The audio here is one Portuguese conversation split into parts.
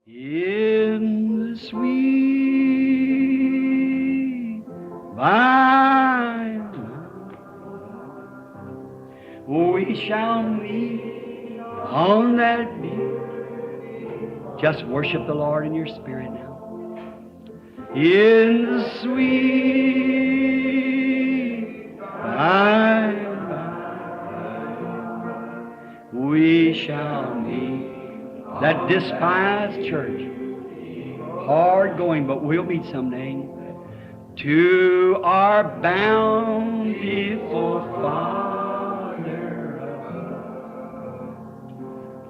In the sweet by and by, we shall meet on that beach. Just worship the Lord in your spirit now. In the sweet by and by, we shall meet. That despised church, hard going, but we'll meet someday. To our bountiful Father,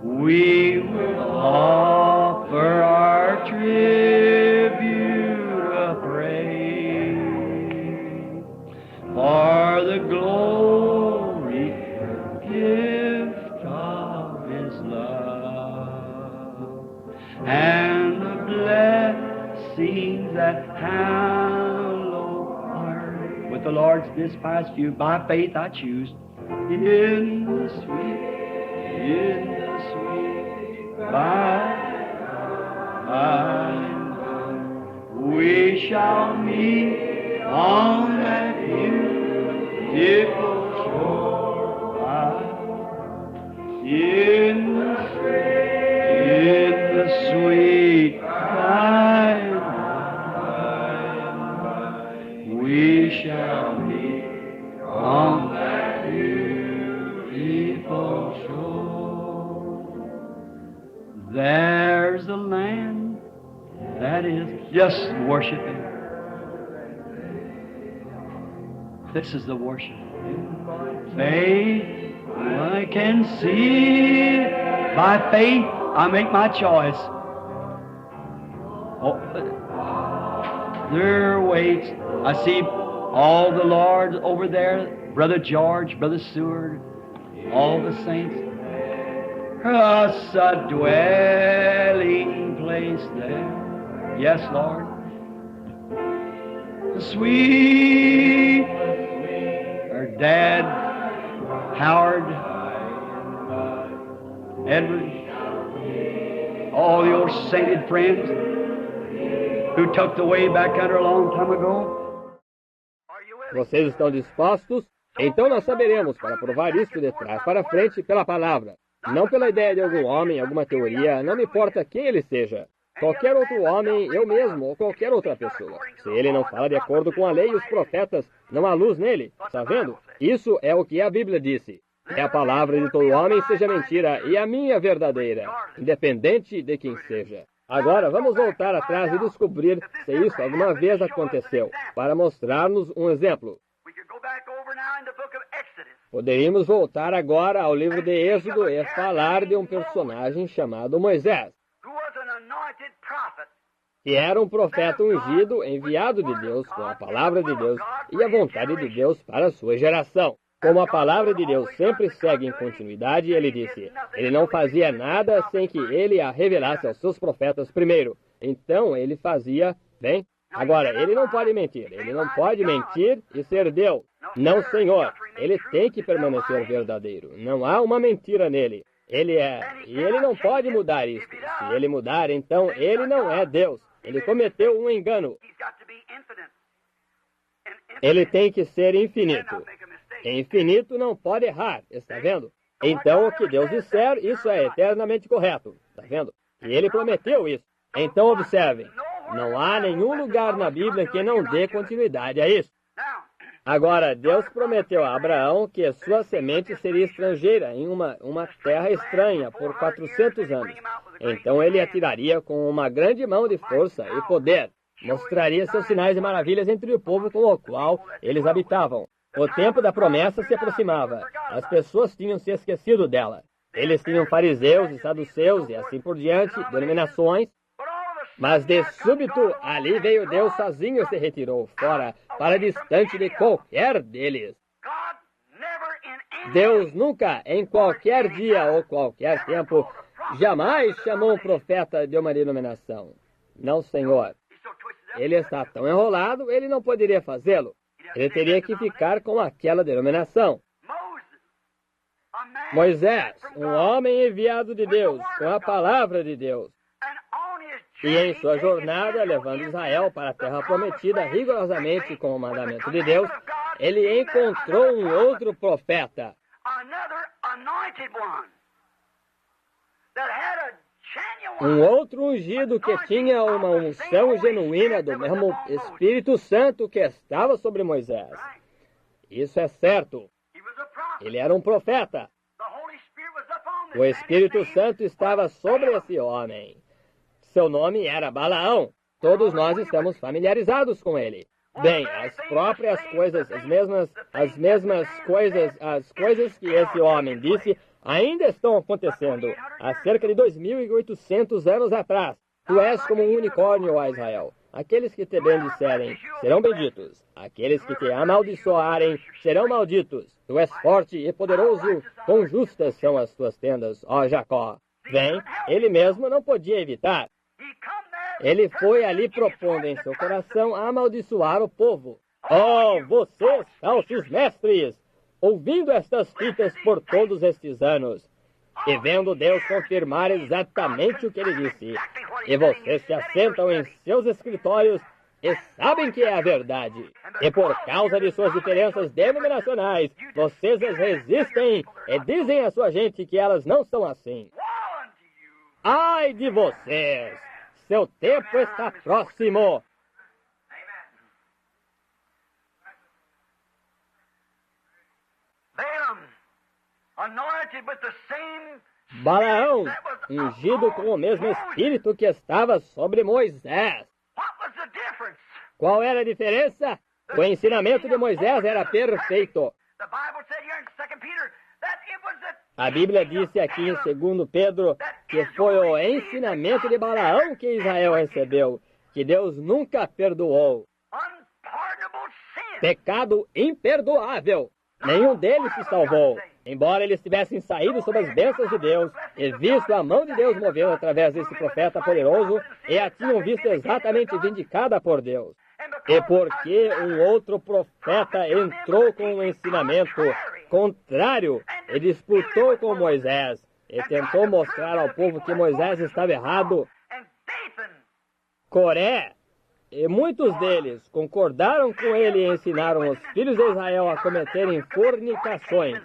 we will offer our tribute of praise for the glory gift of His love and the blessings that hallow our. With the Lord's despised few, by faith I choose. In the sweet by and by, we shall meet on that beautiful shore. In the sweet by and by, we shall meet on that beautiful shore. There's a land that is just worshiping. This is the worship. Faith, I can see it. By faith, I make my choice. Oh, there waits. I see all the Lord over there, Brother George, Brother Seward, all the saints. Us a dwelling place there. Yes, Lord. The sweet, her dad, Howard, Edward, all the old sainted friends who took the way back under a long time ago. Vocês estão dispostos? Então nós saberemos para provar isso de trás para frente pela palavra. Não pela ideia de algum homem, alguma teoria, não me importa quem ele seja. Qualquer outro homem, eu mesmo, ou qualquer outra pessoa. Se ele não fala de acordo com a lei e os profetas, não há luz nele. Está vendo? Isso é o que a Bíblia disse. Que a palavra de todo homem seja mentira e a minha verdadeira, independente de quem seja. Agora, vamos voltar atrás e descobrir se isso alguma vez aconteceu, para mostrar-nos um exemplo. Poderíamos voltar agora ao livro de Êxodo e falar de um personagem chamado Moisés, que era um profeta ungido, enviado de Deus com a palavra de Deus e a vontade de Deus para a sua geração. Como a palavra de Deus sempre segue em continuidade, ele disse, ele não fazia nada sem que ele a revelasse aos seus profetas primeiro. Então ele fazia, bem, agora ele não pode mentir e ser Deus. Não, Senhor, ele tem que permanecer verdadeiro. Não há uma mentira nele. Ele é, e ele não pode mudar isso. Se ele mudar, então ele não é Deus. Ele cometeu um engano. Ele tem que ser infinito. Infinito não pode errar, está vendo? Então, o que Deus disser, isso é eternamente correto, está vendo? E ele prometeu isso. Então, observem, não há nenhum lugar na Bíblia que não dê continuidade a isso. Agora, Deus prometeu a Abraão que a sua semente seria estrangeira em uma terra estranha por 400 anos. Então, ele atiraria com uma grande mão de força e poder. Mostraria seus sinais e maravilhas entre o povo com o qual eles habitavam. O tempo da promessa se aproximava. As pessoas tinham se esquecido dela. Eles tinham fariseus e saduceus e assim por diante, denominações. Mas de súbito, ali veio Deus sozinho e se retirou fora, para distante de qualquer deles. Deus nunca, em qualquer dia ou qualquer tempo, jamais chamou um profeta de uma denominação. Não, Senhor. Ele está tão enrolado, ele não poderia fazê-lo. Ele teria que ficar com aquela denominação. Moisés, um homem enviado de Deus, com a palavra de Deus. E em sua jornada, levando Israel para a terra prometida rigorosamente com o mandamento de Deus, ele encontrou um outro profeta, um outro ungido que tinha uma unção genuína do mesmo Espírito Santo que estava sobre Moisés. Isso é certo. Ele era um profeta. O Espírito Santo estava sobre esse homem. Seu nome era Balaão. Todos nós estamos familiarizados com ele. Bem, as próprias coisas, as mesmas coisas, as coisas que esse homem disse ainda estão acontecendo há cerca de 2.800 anos atrás. Tu és como um unicórnio, ó Israel. Aqueles que te bendicerem serão benditos. Aqueles que te amaldiçoarem serão malditos. Tu és forte e poderoso. Quão justas são as tuas tendas, ó Jacó. Bem, ele mesmo não podia evitar. Ele foi ali propondo em seu coração amaldiçoar o povo. Oh, vocês, falsos mestres, ouvindo estas fitas por todos estes anos, e vendo Deus confirmar exatamente o que ele disse, e vocês se assentam em seus escritórios e sabem que é a verdade, e por causa de suas diferenças denominacionais, vocês as resistem e dizem à sua gente que elas não são assim. Ai de vocês! Seu tempo está próximo! Balaão, ungido com o mesmo Espírito que estava sobre Moisés. Qual era a diferença? O ensinamento de Moisés era perfeito. A Bíblia disse aqui em 2 Pedro que foi o ensinamento de Balaão que Israel recebeu, que Deus nunca perdoou. Pecado imperdoável. Nenhum deles se salvou. Embora eles tivessem saído sob as bênçãos de Deus e visto a mão de Deus movendo através desse profeta poderoso, e a tinham visto exatamente vindicada por Deus. E porque um outro profeta entrou com um ensinamento contrário e disputou com Moisés e tentou mostrar ao povo que Moisés estava errado, Coré e muitos deles concordaram com ele e ensinaram os filhos de Israel a cometerem fornicações,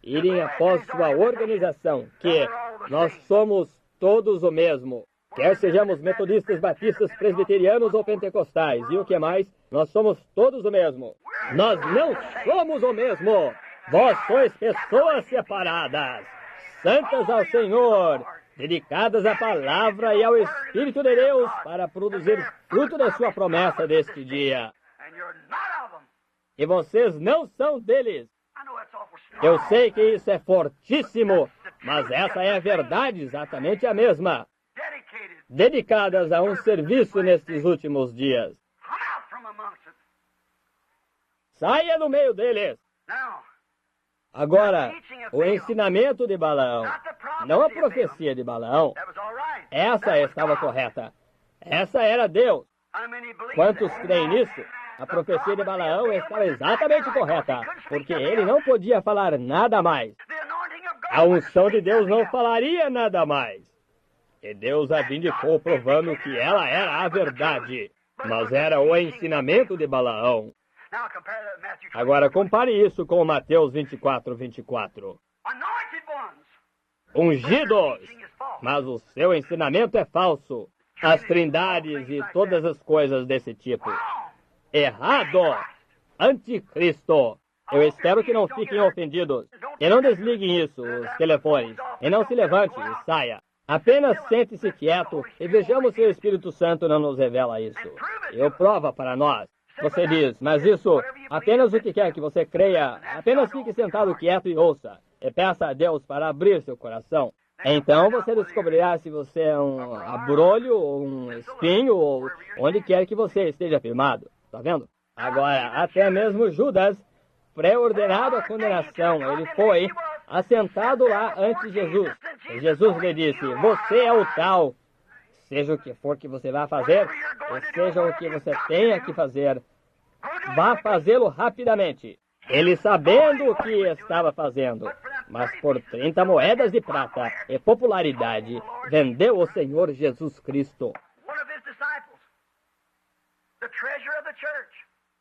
irem após sua organização, que nós somos todos o mesmo. Quer sejamos metodistas, batistas, presbiterianos ou pentecostais, e o que mais, nós somos todos o mesmo. Nós não somos o mesmo. Vós sois pessoas separadas, santas ao Senhor, dedicadas à palavra e ao Espírito de Deus para produzir fruto da sua promessa deste dia. E vocês não são deles. Eu sei que isso é fortíssimo, mas essa é a verdade, exatamente a mesma. Dedicadas a um serviço nestes últimos dias. Saia do meio deles. Agora, o ensinamento de Balaão, não a profecia de Balaão, essa estava correta. Essa era Deus. Quantos creem nisso? A profecia de Balaão estava exatamente correta, porque ele não podia falar nada mais. A unção de Deus não falaria nada mais. E Deus a vindicou provando que ela era a verdade, mas era o ensinamento de Balaão. Agora compare isso com Mateus 24:24. Ungidos, mas o seu ensinamento é falso. As trindades e todas as coisas desse tipo. Errado! Anticristo! Eu espero que não fiquem ofendidos. E não desliguem isso, os telefones. E não se levante e saia. Apenas sente-se quieto e vejamos se o Espírito Santo não nos revela isso. E o prova para nós. Você diz, mas isso, apenas o que quer que você creia, apenas fique sentado quieto e ouça. E peça a Deus para abrir seu coração. Então você descobrirá se você é um abrolho, ou um espinho, ou onde quer que você esteja firmado. Está vendo? Agora, até mesmo Judas, pré-ordenado à condenação, ele foi assentado lá ante Jesus. E Jesus lhe disse, você é o tal, seja o que for que você vá fazer, ou seja o que você tenha que fazer, vá fazê-lo rapidamente. Ele sabendo o que estava fazendo, mas por 30 moedas de prata e popularidade, vendeu o Senhor Jesus Cristo.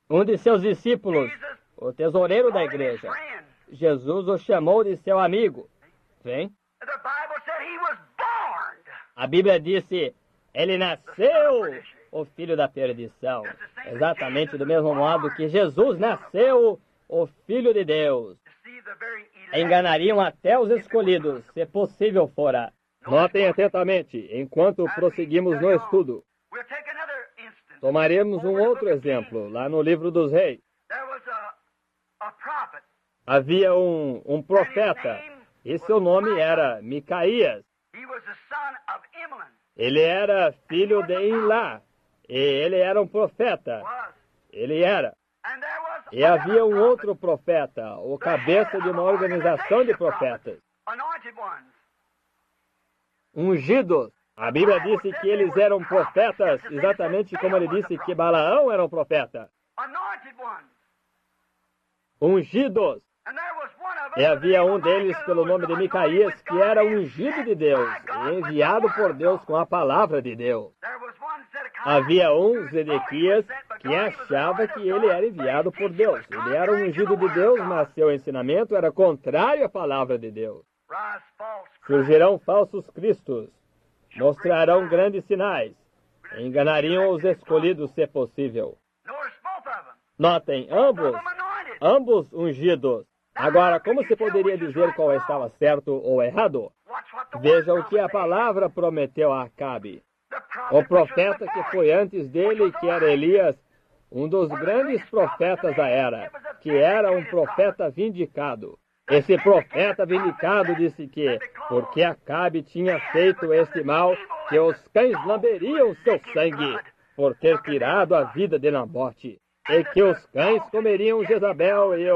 Um de seus discípulos, o tesoureiro da igreja, Jesus o chamou de seu amigo. Vem. A Bíblia disse, ele nasceu o filho da perdição. Exatamente do mesmo modo que Jesus nasceu o filho de Deus. Enganariam até os escolhidos, se possível fora. Notem atentamente, enquanto prosseguimos no estudo. Tomaremos um outro exemplo, lá no livro dos Reis. Havia um profeta, e seu nome era Micaías. Ele era filho de Imlá, e ele era um profeta. Ele era. E havia um outro profeta, o cabeça de uma organização de profetas. Ungidos. A Bíblia disse que eles eram profetas, exatamente como ele disse que Balaão era um profeta. Ungidos. E havia um deles pelo nome de Micaías, que era ungido de Deus, e enviado por Deus com a palavra de Deus. Havia um, Zedequias, que achava que ele era enviado por Deus. Ele era um ungido de Deus, mas seu ensinamento era contrário à palavra de Deus. Surgirão falsos cristos, mostrarão grandes sinais, enganariam os escolhidos se possível. Notem, ambos ungidos. Agora, como se poderia dizer qual estava certo ou errado? Veja o que a palavra prometeu a Acabe. O profeta que foi antes dele, que era Elias, um dos grandes profetas da era, que era um profeta vindicado. Esse profeta vindicado disse que, porque Acabe tinha feito este mal, que os cães lamberiam seu sangue, por ter tirado a vida de Nabote, e que os cães comeriam Jezabel e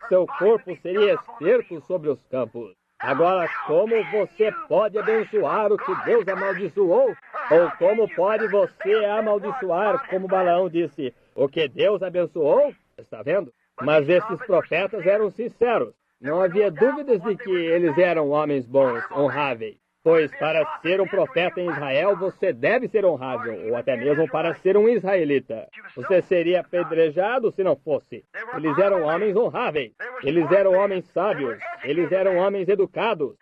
seu corpo seria esterco sobre os campos. Agora, como você pode abençoar o que Deus amaldiçoou? Ou como pode você amaldiçoar, como Balaão disse, o que Deus abençoou? Está vendo? Mas esses profetas eram sinceros. Não havia dúvidas de que eles eram homens bons, honráveis. Pois para ser um profeta em Israel, você deve ser honrável, ou até mesmo para ser um israelita. Você seria apedrejado se não fosse. Eles eram homens honráveis. Eles eram homens sábios. Eles eram homens educados.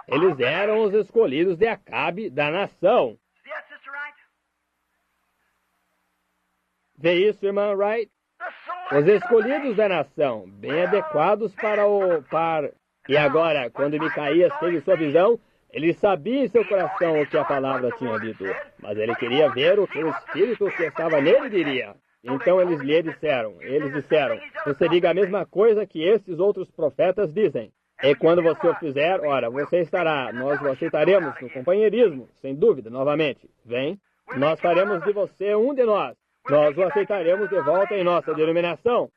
Eles eram os escolhidos de Acabe da nação. Vê isso, irmã Wright? Os escolhidos da nação, bem adequados para o par. E agora, quando Micaías teve sua visão, ele sabia em seu coração o que a palavra tinha dito, mas ele queria ver o que o Espírito que estava nele diria. Então eles disseram, você diga a mesma coisa que esses outros profetas dizem. E quando você o fizer, ora, nós o aceitaremos no companheirismo, sem dúvida, novamente. Vem, nós faremos de você um de nós. Nós o aceitaremos de volta em nossa denominação.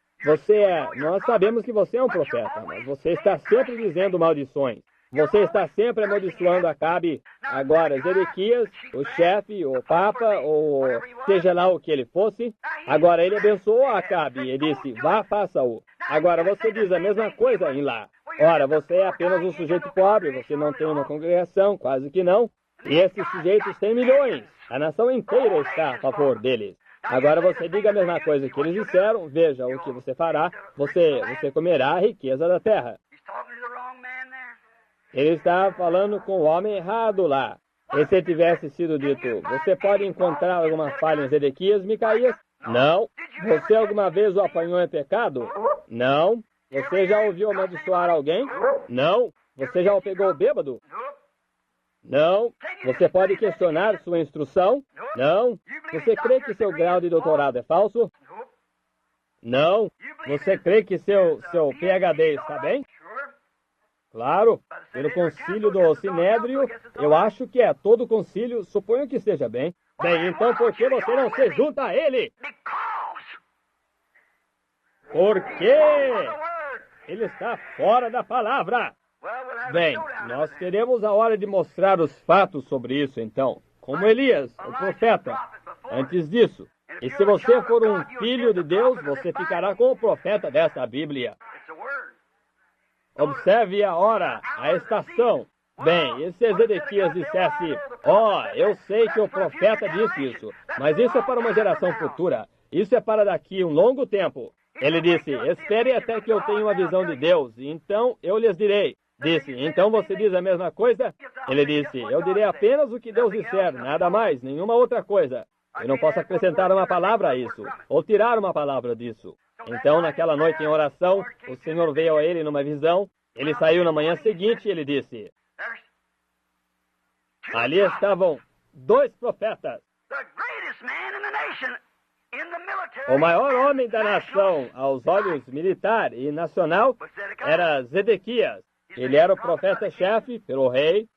Nós sabemos que você é um profeta, mas você está sempre dizendo maldições. Você está sempre amaldiçoando Acabe. Agora, Zedequias, o chefe, o papa, ou seja lá o que ele fosse, agora ele abençoou Acabe e disse, vá, faça-o. Agora você diz a mesma coisa em lá. Ora, você é apenas um sujeito pobre, você não tem uma congregação, quase que não. E esses sujeitos têm milhões. A nação inteira está a favor deles. Agora você diga a mesma coisa que eles disseram, veja o que você fará, você comerá a riqueza da terra. Ele está falando com o homem errado lá. E se tivesse sido dito, você pode encontrar alguma falha em Zedequias, Micaías? Não. Você alguma vez o apanhou em pecado? Não. Você já ouviu amaldiçoar alguém? Não. Você já o pegou bêbado? Não. Você pode questionar sua instrução? Não. Você crê que seu grau de doutorado é falso? Não. Você crê que seu PhD está bem? Claro. Pelo concílio do Sinédrio, eu acho que é todo o concílio, suponho que esteja bem. Bem, então por que você não se junta a ele? Por quê? Ele está fora da palavra. Bem, nós teremos a hora de mostrar os fatos sobre isso, então. Como Elias, o profeta. Antes disso, e se você for um filho de Deus, você ficará com o profeta desta Bíblia. Observe a hora, a estação. Bem, e se Zedequias dissesse, eu sei que o profeta disse isso, mas isso é para uma geração futura, isso é para daqui um longo tempo. Ele disse, espere até que eu tenha uma visão de Deus, e então eu lhes direi. Disse, então você diz a mesma coisa? Ele disse, eu direi apenas o que Deus disser, nada mais, nenhuma outra coisa. Eu não posso acrescentar uma palavra a isso, ou tirar uma palavra disso. Então, naquela noite em oração, o Senhor veio a ele numa visão. Ele saiu na manhã seguinte e ele disse, ali estavam 2 profetas. O maior homem da nação, aos olhos militar e nacional, era Zedequias. Ele era o profeta-chefe pelo rei.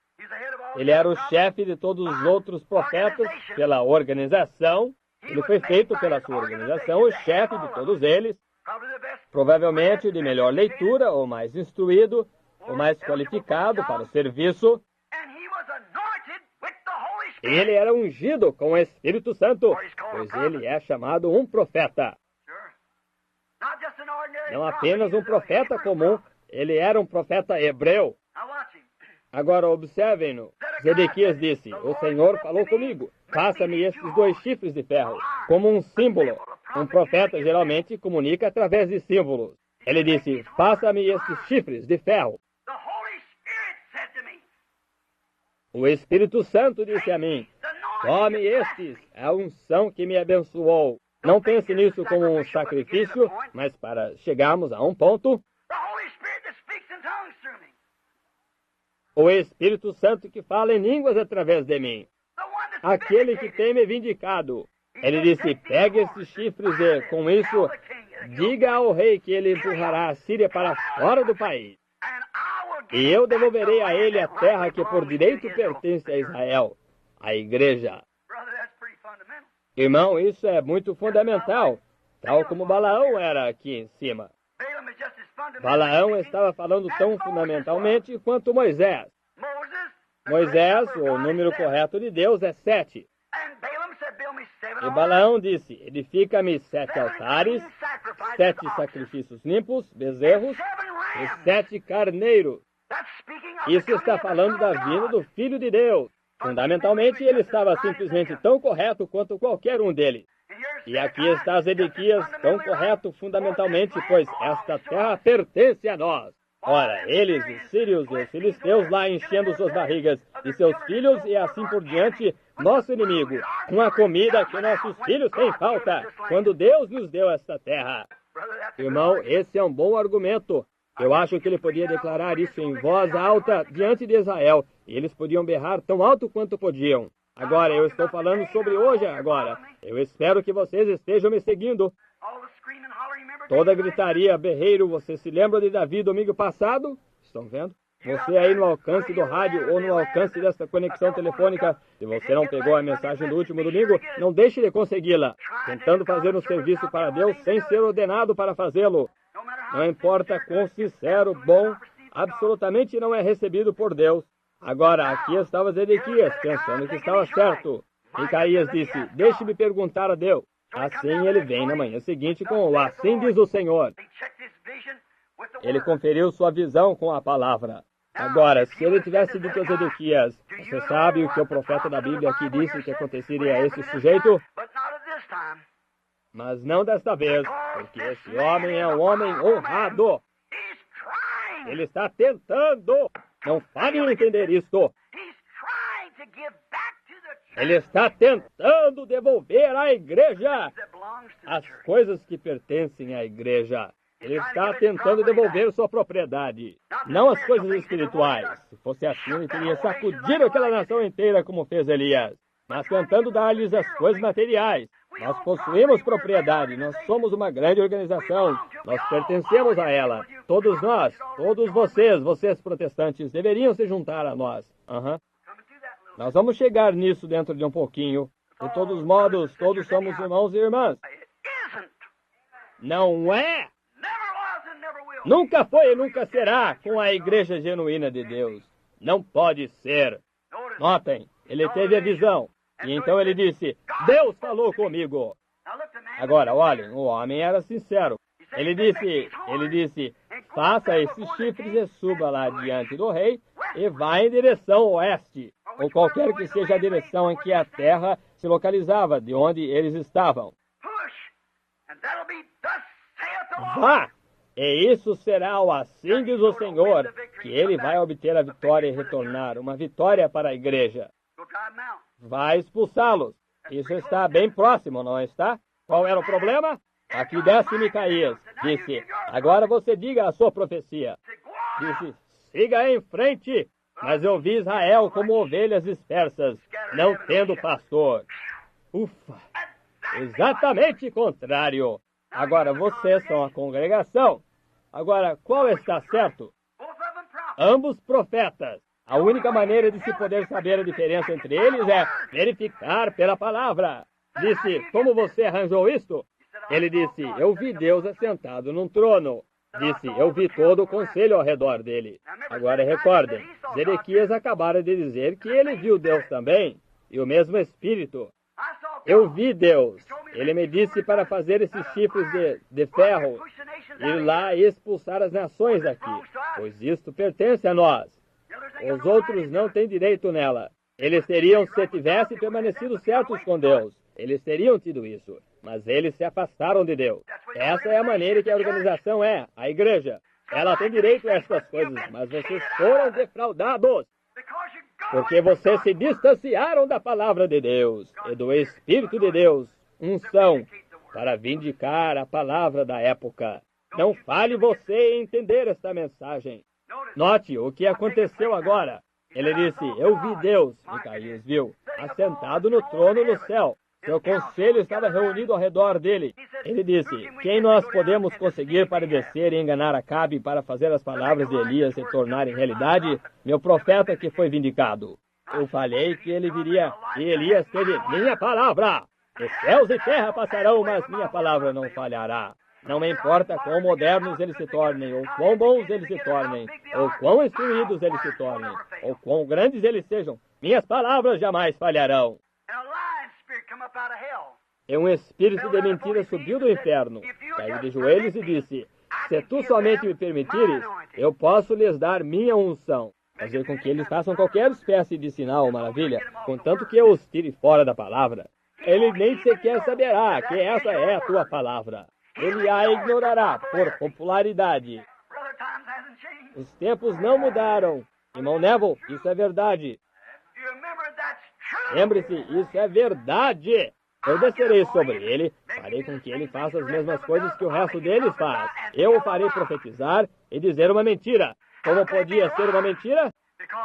Ele era o chefe de todos os outros profetas pela organização. Ele foi feito pela sua organização, o chefe de todos eles. Provavelmente de melhor leitura, o mais instruído, o mais qualificado para o serviço. Ele era ungido com o Espírito Santo, pois ele é chamado um profeta. Não apenas um profeta comum, ele era um profeta hebreu. Agora observem-no. Zedequias disse, o Senhor falou comigo, faça-me estes 2 chifres de ferro, como um símbolo. Um profeta geralmente comunica através de símbolos. Ele disse, faça-me estes chifres de ferro. O Espírito Santo disse a mim, tome estes, é a unção que me abençoou. Não pense nisso como um sacrifício, mas para chegarmos a um ponto, o Espírito Santo que fala em línguas através de mim. Aquele que tem me vindicado. Ele disse, pegue esses chifres e, com isso, diga ao rei que ele empurrará a Síria para fora do país. E eu devolverei a ele a terra que por direito pertence a Israel, a igreja. Irmão, isso é muito fundamental, tal como Balaão era aqui em cima. Balaão estava falando tão fundamentalmente quanto Moisés. Moisés, o número correto de Deus é 7. E Balaão disse, edifica-me 7 altares, 7 sacrifícios limpos, bezerros, e 7 carneiros. Isso está falando da vinda do Filho de Deus. Fundamentalmente, ele estava simplesmente tão correto quanto qualquer um deles. E aqui está Zedequias, tão correto fundamentalmente, pois esta terra pertence a nós. Ora, eles, os sírios e os filisteus lá enchendo suas barrigas de seus filhos e assim por diante, nosso inimigo, uma comida que nossos filhos têm falta, quando Deus nos deu esta terra. Irmão, esse é um bom argumento. Eu acho que ele podia declarar isso em voz alta diante de Israel, e eles podiam berrar tão alto quanto podiam. Agora, eu estou falando sobre hoje agora. Eu espero que vocês estejam me seguindo. Toda gritaria, berreiro, você se lembra de Davi domingo passado? Estão vendo? Você aí no alcance do rádio ou no alcance desta conexão telefônica, se você não pegou a mensagem do último domingo, não deixe de consegui-la. Tentando fazer um serviço para Deus sem ser ordenado para fazê-lo. Não importa quão sincero, bom, absolutamente não é recebido por Deus. Agora, aqui estava Zedequias, pensando que estava certo. Micaías disse, deixe-me perguntar a Deus. Assim ele vem na manhã seguinte com o assim diz o Senhor. Ele conferiu sua visão com a palavra. Agora, se ele tivesse dito a Zedequias, você sabe o que o profeta da Bíblia aqui disse que aconteceria a esse sujeito? Mas não desta vez, porque esse homem é um homem honrado. Ele está tentando. Não falem em entender isto. Ele está tentando devolver à igreja as coisas que pertencem à igreja. Ele está tentando devolver sua propriedade, não as coisas espirituais. Se fosse assim, ele teria sacudido aquela nação inteira como fez Elias, mas tentando dar-lhes as coisas materiais. Nós possuímos propriedade, nós somos uma grande organização, nós pertencemos a ela. Todos nós, todos vocês protestantes, deveriam se juntar a nós. Nós vamos chegar nisso dentro de um pouquinho. De todos modos, todos somos irmãos e irmãs. Não é? Nunca foi e nunca será com a igreja genuína de Deus. Não pode ser. Notem, ele teve a visão. E então ele disse, Deus falou comigo. Agora, olhem, o homem era sincero. Ele disse, faça esses chifres e suba lá diante do rei e vai em direção oeste, ou qualquer que seja a direção em que a terra se localizava, de onde eles estavam. Vá! E isso será o assim diz o Senhor, que ele vai obter a vitória e retornar, uma vitória para a igreja. Vai expulsá-los. Isso está bem próximo, não está? Qual era o problema? Aqui desce Micaías. Disse, agora você diga a sua profecia. Disse, siga em frente. Mas eu vi Israel como ovelhas dispersas, não tendo pastor. Ufa! Exatamente contrário. Agora vocês são a congregação. Agora, qual está certo? Ambos profetas. A única maneira de se poder saber a diferença entre eles é verificar pela palavra. Disse, como você arranjou isto? Ele disse, eu vi Deus assentado num trono. Disse, eu vi todo o conselho ao redor dele. Agora recordem, Zedequias acabara de dizer que ele viu Deus também, e o mesmo Espírito. Eu vi Deus. Ele me disse para fazer esses chifres de ferro, ir lá e expulsar as nações daqui, pois isto pertence a nós. Os outros não têm direito nela. Eles teriam, se tivessem permanecido certos com Deus, eles teriam tido isso, mas eles se afastaram de Deus. Essa é a maneira que a organização é, a igreja. Ela tem direito a essas coisas, mas vocês foram defraudados. Porque vocês se distanciaram da palavra de Deus e do Espírito de Deus, unção, para vindicar a palavra da época. Não fale você em entender esta mensagem. Note o que aconteceu agora. Ele disse, eu vi Deus, Micaías viu, assentado no trono no céu. Seu conselho estava reunido ao redor dele. Ele disse, quem nós podemos conseguir para descer e enganar Acabe para fazer as palavras de Elias se tornarem realidade? Meu profeta que foi vindicado. Eu falei que ele viria e Elias teve minha palavra. Os céus e terra passarão, mas minha palavra não falhará. Não me importa quão modernos eles se tornem, ou quão bons eles se tornem, ou quão instruídos eles se tornem, ou quão grandes eles sejam, minhas palavras jamais falharão. E um espírito de mentira subiu do inferno, caiu de joelhos e disse, se tu somente me permitires, eu posso lhes dar minha unção. Fazer com que eles façam qualquer espécie de sinal ou maravilha, contanto que eu os tire fora da palavra. Ele nem sequer saberá que essa é a tua palavra. Ele a ignorará por popularidade. Os tempos não mudaram. Irmão Neville, isso é verdade. Lembre-se, isso é verdade. Eu descerei sobre ele, farei com que ele faça as mesmas coisas que o resto deles faz. Eu o farei profetizar e dizer uma mentira. Como podia ser uma mentira?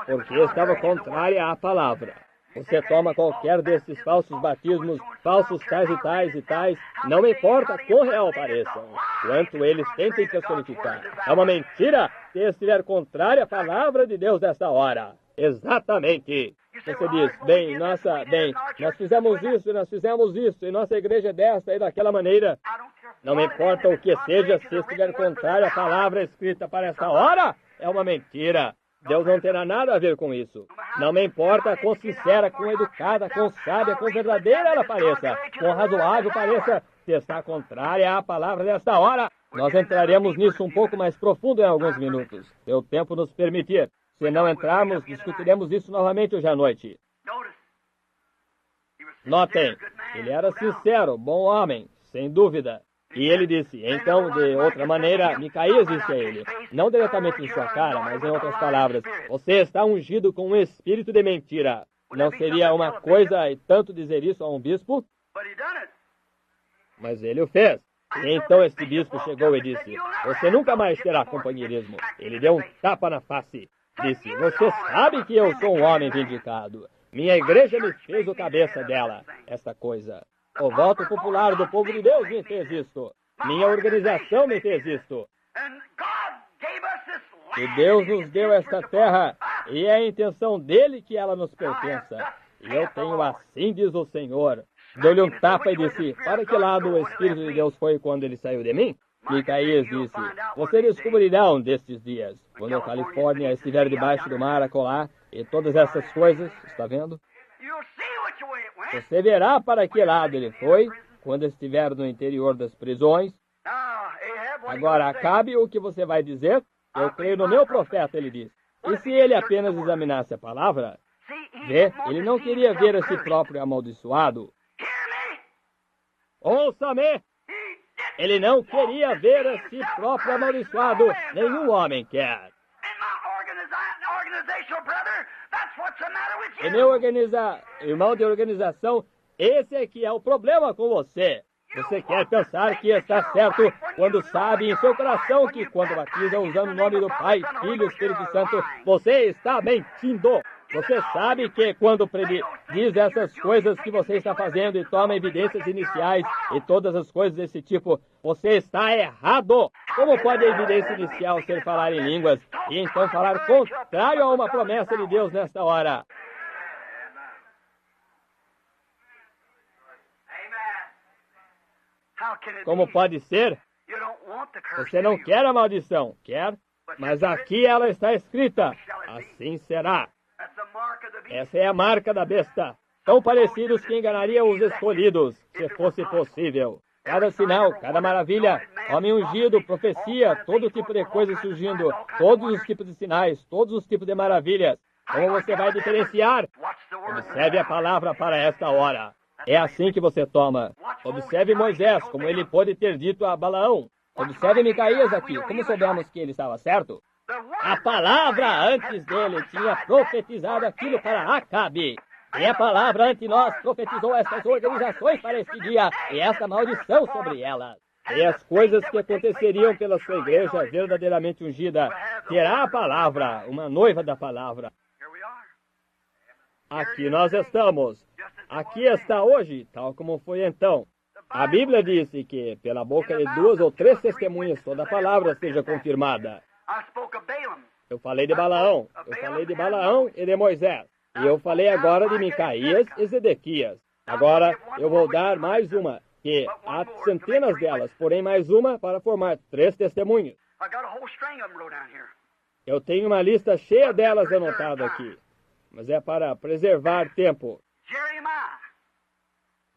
Porque estava contrária à palavra. Você toma qualquer desses falsos batismos, falsos tais e tais e tais, não importa quão real pareçam, quanto eles tentem personificar. É uma mentira se estiver contrária à palavra de Deus desta hora. Exatamente. Você diz, nós fizemos isso, e nossa igreja é desta e daquela maneira. Não importa o que seja, se estiver contrário à palavra escrita para esta hora, é uma mentira. Deus não terá nada a ver com isso. Não me importa quão sincera, quão educada, quão sábia, quão verdadeira ela pareça, quão razoável pareça, se está contrária à palavra desta hora. Nós entraremos nisso um pouco mais profundo em alguns minutos, se o tempo nos permitir. Se não entrarmos, discutiremos isso novamente hoje à noite. Notem, ele era sincero, bom homem, sem dúvida. E ele disse, então, de outra maneira, Micaías disse a ele, não diretamente em sua cara, mas em outras palavras, você está ungido com um espírito de mentira. Não seria uma coisa e tanto dizer isso a um bispo? Mas ele o fez. E então este bispo chegou e disse, você nunca mais terá companheirismo. Ele deu um tapa na face. Disse, você sabe que eu sou um homem vindicado. Minha igreja me fez o cabeça dela, esta coisa. O voto popular do povo de Deus me fez isto. Minha organização me fez isto. E Deus nos deu esta terra, e é a intenção dele que ela nos pertença. E eu tenho assim diz o Senhor. Deu-lhe um tapa e disse, para que lado o Espírito de Deus foi quando ele saiu de mim? Micaías disse, você descobrirá um destes dias, quando a Califórnia estiver debaixo do mar acolá, e todas essas coisas, está vendo? Você verá para que lado ele foi, quando estiver no interior das prisões. Agora, Acabe o que você vai dizer? Eu creio no meu profeta, ele disse. E se ele apenas examinasse a palavra? Vê, ele não queria ver a si próprio amaldiçoado. Ouça-me! Ele não queria ver a si próprio amaldiçoado. Nenhum homem quer. E meu irmão de organização, esse é que é o problema com você. Você quer pensar que está certo quando sabe em seu coração que quando batiza usando o nome do Pai, Filho e Espírito Santo, você está mentindo. Você sabe que quando diz essas coisas que você está fazendo e toma evidências iniciais e todas as coisas desse tipo, você está errado. Como pode a evidência inicial ser falar em línguas e então falar contrário a uma promessa de Deus nesta hora? Como pode ser? Você não quer a maldição, quer? Mas aqui ela está escrita. Assim será. Essa é a marca da besta. Tão parecidos que enganariam os escolhidos, se fosse possível. Cada sinal, cada maravilha, homem ungido, profecia, todo tipo de coisa surgindo, todos os tipos de sinais, todos os tipos de maravilhas. Como você vai diferenciar? Observe a palavra para esta hora. É assim que você toma. Observe Moisés, como ele pôde ter dito a Balaão. Observe Micaías aqui, como soubemos que ele estava certo. A palavra antes dele tinha profetizado aquilo para Acabe. E a palavra ante nós profetizou estas organizações para este dia e esta maldição sobre elas. E as coisas que aconteceriam pela sua igreja verdadeiramente ungida. Terá a palavra, uma noiva da palavra. Aqui nós estamos. Aqui está hoje, tal como foi então. A Bíblia disse que pela boca de 2 ou 3 testemunhas toda a palavra seja confirmada. Eu falei de Balaão, e de Moisés. E eu falei agora de Micaías e Zedequias. Agora eu vou dar mais uma, que há centenas delas, porém mais uma para formar 3 testemunhos. Eu tenho uma lista cheia delas anotada aqui, mas é para preservar tempo.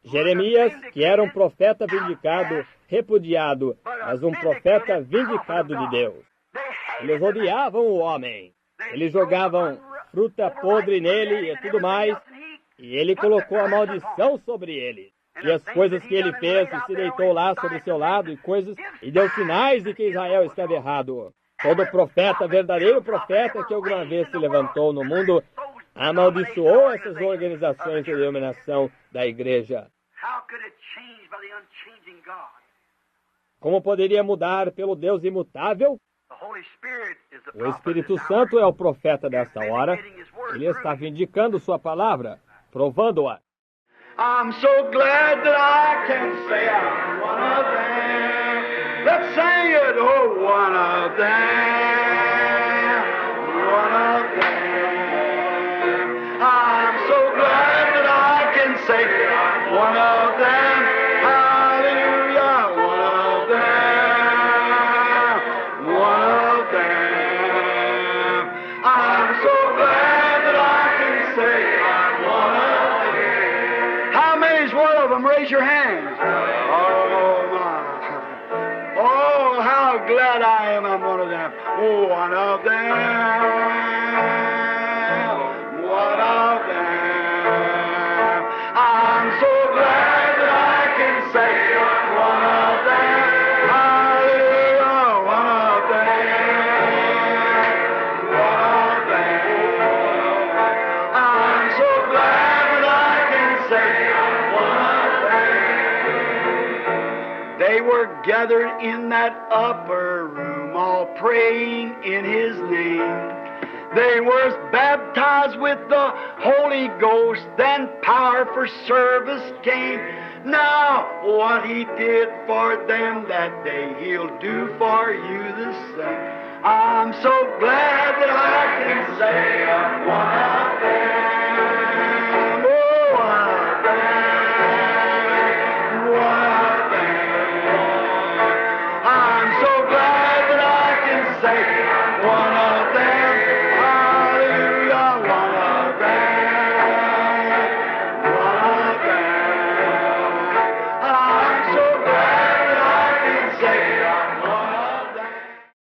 Jeremias, que era um profeta vindicado, repudiado, mas um profeta vindicado de Deus. Eles odiavam o homem. Eles jogavam fruta podre nele e tudo mais. E ele colocou a maldição sobre ele. E as coisas que ele fez, e se deitou lá sobre seu lado e coisas, e deu sinais de que Israel estava errado. Todo profeta, verdadeiro profeta que alguma vez se levantou no mundo, amaldiçoou essas organizações de denominação da igreja. Como poderia mudar pelo Deus imutável? O Espírito Santo é o profeta desta hora. Ele está vindicando sua palavra, provando-a. I'm so glad that I can say I'm one of them. Let's sing it, oh, one of them, one of them. I'm so glad that I can say I'm one of them. Hallelujah, one of them, one of them. I'm so glad that I can say I'm one of them. How many's one of them? Raise your hands. Oh, my. Oh, how glad I am I'm one of them. Oh, one of them. One of them. I'm so glad that I can say I'm one of them. Hallelujah, one of them. One of them. I'm so glad that I can say I'm one of them. They were gathered in that upper room, all praying in His name. They were baptized with the Holy Ghost, then power for service came. Now, what He did for them that day, He'll do for you the same. I'm so glad that I can say I'm one of them. Oh, one of them. One of them. I'm so glad that I can say I'm one of them.